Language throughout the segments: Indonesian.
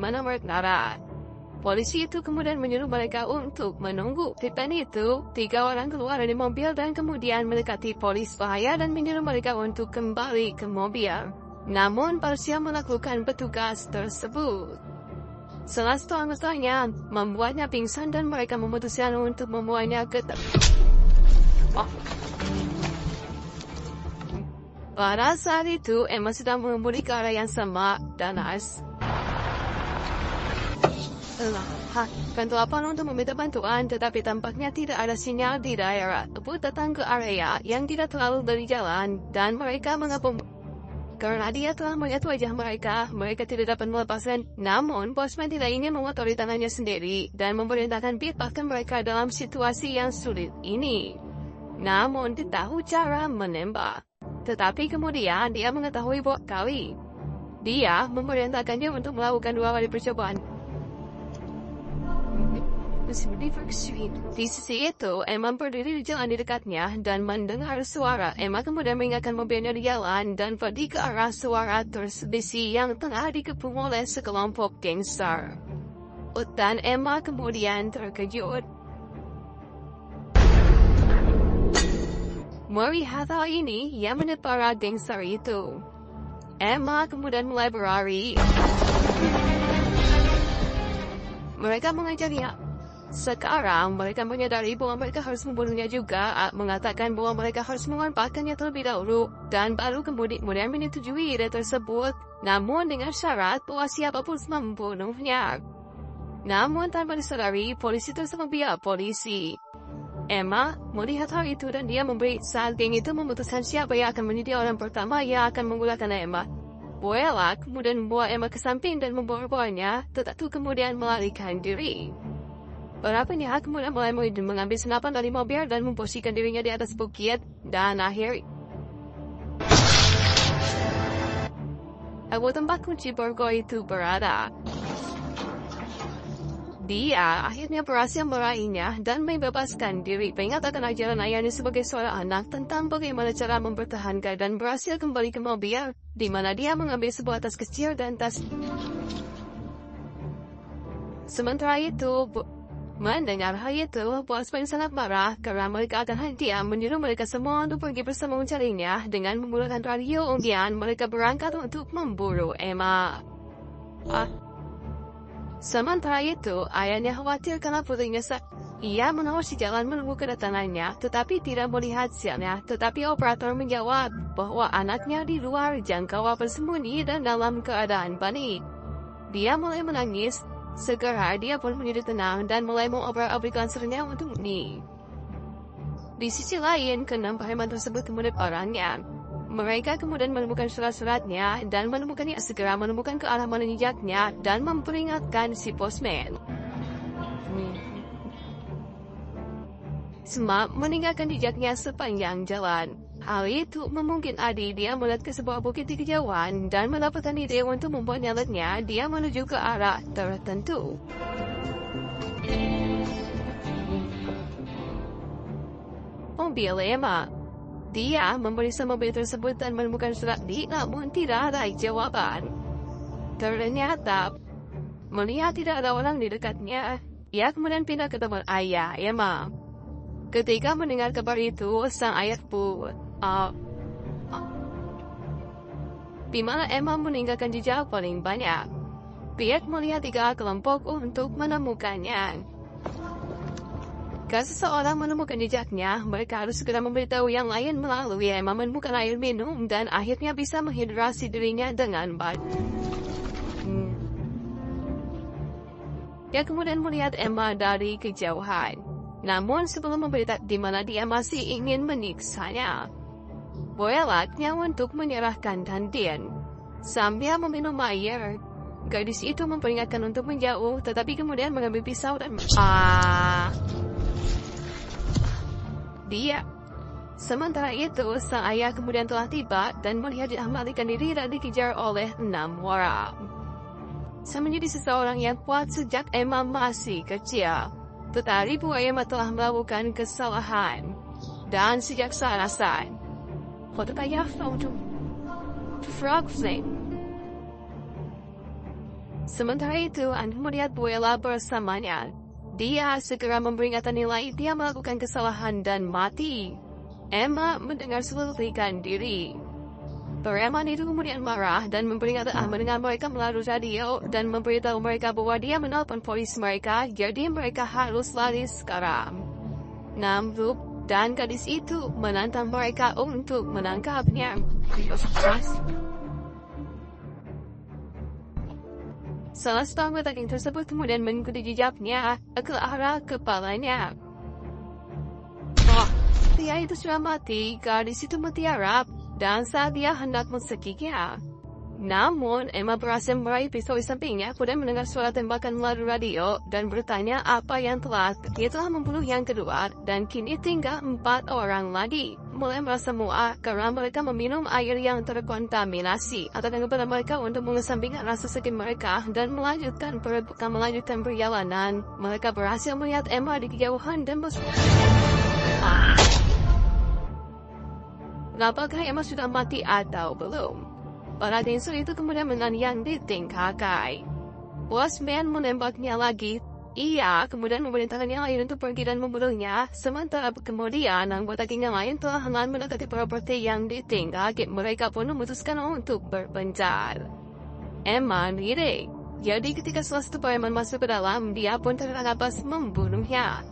mana mereka. Polisi itu kemudian menyuruh mereka untuk menunggu. Di itu, 3 orang keluar dari mobil dan kemudian mendekati polis bahaya dan menyuruh mereka untuk kembali ke mobil. Namun Barcia menaklukkan petugas tersebut. Salah satu anggotanya membuatnya pingsan dan mereka memutuskan untuk membawanya ke Pada saat itu, Emma sedang mengemudi ke arah yang sama dan kan telepon untuk meminta bantuan, tetapi tampaknya tidak ada sinyal di daerah tersebut. Datang ke area yang tidak terlalu dari jalan, dan mereka mengepung. Karena dia telah melihat wajah mereka tidak dapat melepaskan. Namun, Bosman tidak ingin mengotori tangannya sendiri, dan memerintahkan bahkan mereka dalam situasi yang sulit ini. Namun, dia tahu cara menembak. Tetapi kemudian, dia mengetahui bahwa dia memerintahkannya untuk melakukan 2 kali percobaan. Di sisi itu, Emma berdiri di jalan di dekatnya dan mendengar suara. Emma kemudian mengingatkan mobilnya di jalan dan pergi ke arah suara tersebut yang tengah dikepung oleh sekelompok gangster. Dan Emma kemudian terkejut. Melihat hal ini, ia melihat para gangster itu. Emma kemudian mulai berlari. Mereka mengejarnya. Sekarang mereka menyadari bahwa mereka harus membunuhnya juga, mengatakan bahwa mereka harus mengompakkannya terlebih dahulu, dan baru kemudian menyetujui ide tersebut, namun dengan syarat bahwa siapapun membunuhnya. Namun tanpa disadari, polisi tersebut polisi. Emma melihat hal itu dan dia memberi saat geng itu memutuskan siapa yang akan menjadi orang pertama yang akan menggunakan Emma. Boyla kemudian membawa Emma ke samping dan membawanya, tetapi kemudian melarikan diri. Para penjahat kemudian mulai mengambil senapan dari mobil dan memposisikan dirinya di atas bukit, dan akhirnya tempat kunci Borgo itu berada. Dia akhirnya berhasil meraihnya dan membebaskan diri. Mengatakan ajaran ayahnya sebagai seorang anak tentang bagaimana cara mempertahankan dan berhasil kembali ke mobil, di mana dia mengambil sebuah tas kecil dan tas. Sementara itu, mendengar hal itu, Bosman sangat marah karena mereka akan hentikan menyuruh mereka semua untuk pergi bersama mencarinya dengan menggunakan radio. Kemudian mereka berangkat untuk memburu Emma. Sementara itu, ayahnya khawatir karena putrinya ia mengawasi jalan menunggu kedatangannya, tetapi tidak melihat sialnya. Tetapi operator menjawab bahwa anaknya di luar jangkauan bersembunyi dan dalam keadaan panik. Dia mulai menangis. Segera dia pun menjadi tenang dan mulai mengobrak-abrik lansernya untuk ini. Di sisi lain, ke-6 preman tersebut kemudian orangnya. Mereka kemudian menemukan surat-suratnya dan menemukannya segera menemukan ke arah mana jejaknya dan memperingatkan si Postman. Semua meninggalkan jejaknya sepanjang jalan. Hal itu memungkinkan dia melihat ke sebuah bukit di kejauhan dan mendapatkan ide untuk membuat nyatanya dia menuju ke arah tertentu. Mobil Emma. Dia memeriksa mobil tersebut dan menemukan surat namun tidak ada jawaban. Ternyata, melihat tidak ada orang di dekatnya, ia kemudian pindah ke tempat ayah Emma. Ketika mendengar kabar itu, sang ayah pun di mana Emma meninggalkan jejak paling banyak. Pihak melihat 3 kelompok untuk menemukannya. Jika seseorang menemukan jejaknya, mereka harus segera memberitahu yang lain melalui Emma menemukan air minum dan akhirnya bisa menghidrasi dirinya dengan baik. Dia kemudian melihat Emma dari kejauhan. Namun sebelum memberitahu di mana dia masih ingin menyiksanya, Boyelaknya untuk menyerahkan Dandian. Sambil meminum air, gadis itu memperingatkan untuk menjauh, tetapi kemudian mengambil pisau dan dia. Sementara itu, sang ayah kemudian telah tiba dan melihat dia melarikan diri dan dikejar oleh 6 orang. Saya menjadi seseorang yang kuat sejak Emma masih kecil. Tetapi Bu Emma telah melakukan kesalahan. Dan sejak saat frog flame. Sementara itu, Anda melihat Buella bersamanya. Dia segera memperingatkan nilai dia melakukan kesalahan dan mati. Emma mendengar selerikan diri. Preman itu kemudian marah dan memperingatkan mendengar mereka melalui radio dan memberitahu mereka bahwa dia menelpon polisi mereka, jadi mereka harus lari sekarang. Namun, dan gadis itu menantang mereka untuk menangkapnya. Salah satu anggota geng tersebut kemudian mengikuti jejaknya ke arah kepalanya. Pria itu sudah mati, gadis itu mutiara, dan saat dia hendak mensakitnya. Namun, Emma berhasil meraih pisau di sampingnya, kemudian mendengar suara tembakan melalui radio, dan bertanya apa yang dia telah membunuh yang kedua, dan kini tinggal 4 orang lagi. Mulai merasa muak karena mereka meminum air yang terkontaminasi, atau kepada mereka untuk mengesampingkan rasa sakit mereka, dan melanjutkan perjalanan. Mereka berhasil melihat Emma di kejauhan dan apakah Emma sudah mati atau belum? Para dancer itu kemudian menanyang di tingkakai. Bosman menembaknya lagi. Ia kemudian memerintahkan yang lain untuk pergi dan membunuhnya. Sementara kemudian anggota geng yang lain telah mendekati properti yang ditinggal. Mereka pun memutuskan untuk berpencar. Emma diri. Jadi ketika salah satu preman masuk ke dalam, dia pun tertangkap pas membunuhnya.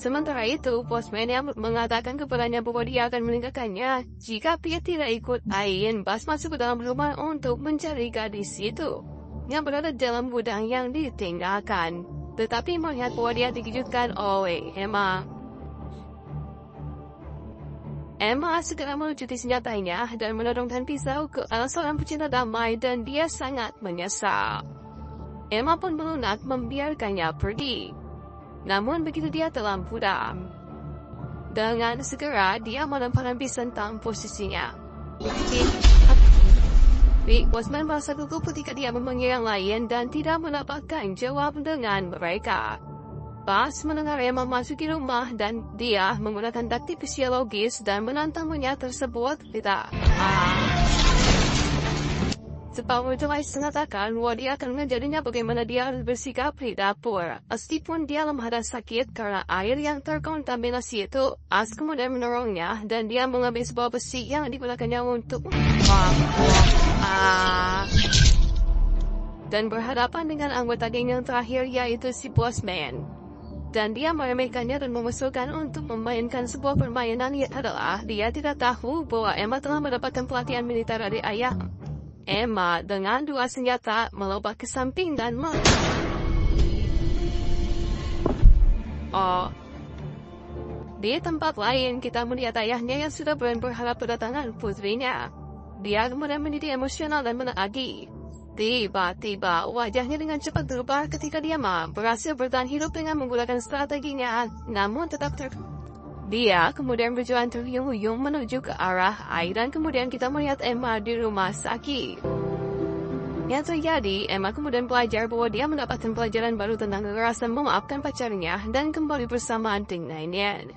Sementara itu, Bosman yang mengatakan kepadanya bahwa dia akan meninggalkannya jika dia tidak ikut Ian Bas masuk ke dalam rumah untuk mencari gadis itu yang berada dalam gudang yang ditinggalkan. Tetapi melihat bahwa dia dikejutkan oleh Emma. Emma segera melucuti senjatanya dan menodongkan pisau ke arah seorang pecinta damai dan dia sangat menyesal. Emma pun melunak membiarkannya pergi. Namun begitu dia telah pudam. Dengan segera dia menempatkan pisau tentang posisinya. Bosman merasa gugup ketika dia memanggil yang lain dan tidak mendapatkan jawab dengan mereka. Pas mendengar Emma masuk ke rumah dan dia menggunakan taktik fisiologis dan menantang monyet tersebut. Separuh Joyce mengatakan bahwa dia akan mengajarinya bagaimana dia harus bersikap di dapur. Meskipun dia lemah dan sakit karena air yang terkontaminasi itu, As kemudian menolongnya dan dia mengambil sebuah besi yang digunakannya untuk dan berhadapan dengan anggota geng yang terakhir yaitu si Bosman. Dan dia meremehkannya dan mengusulkan untuk memainkan sebuah permainan yang adalah dia tidak tahu bahwa Emma telah mendapatkan pelatihan militer dari ayah. Emma dengan 2 senjata melompat ke samping dan di tempat lain kita melihat ayahnya yang sudah berharap kedatangan putrinya. Dia kemudian menjadi emosional dan menagih. Tiba-tiba wajahnya dengan cepat berubah ketika dia berhasil bertahan hidup dengan menggunakan strateginya, namun tetap Dia kemudian berjalan terhuyung-huyung menuju ke arah air dan kemudian kita melihat Emma di rumah sakit. Yang terjadi, Emma kemudian belajar bahwa dia mendapatkan pelajaran baru tentang kekerasan memaafkan pacarnya dan kembali bersama dengannya.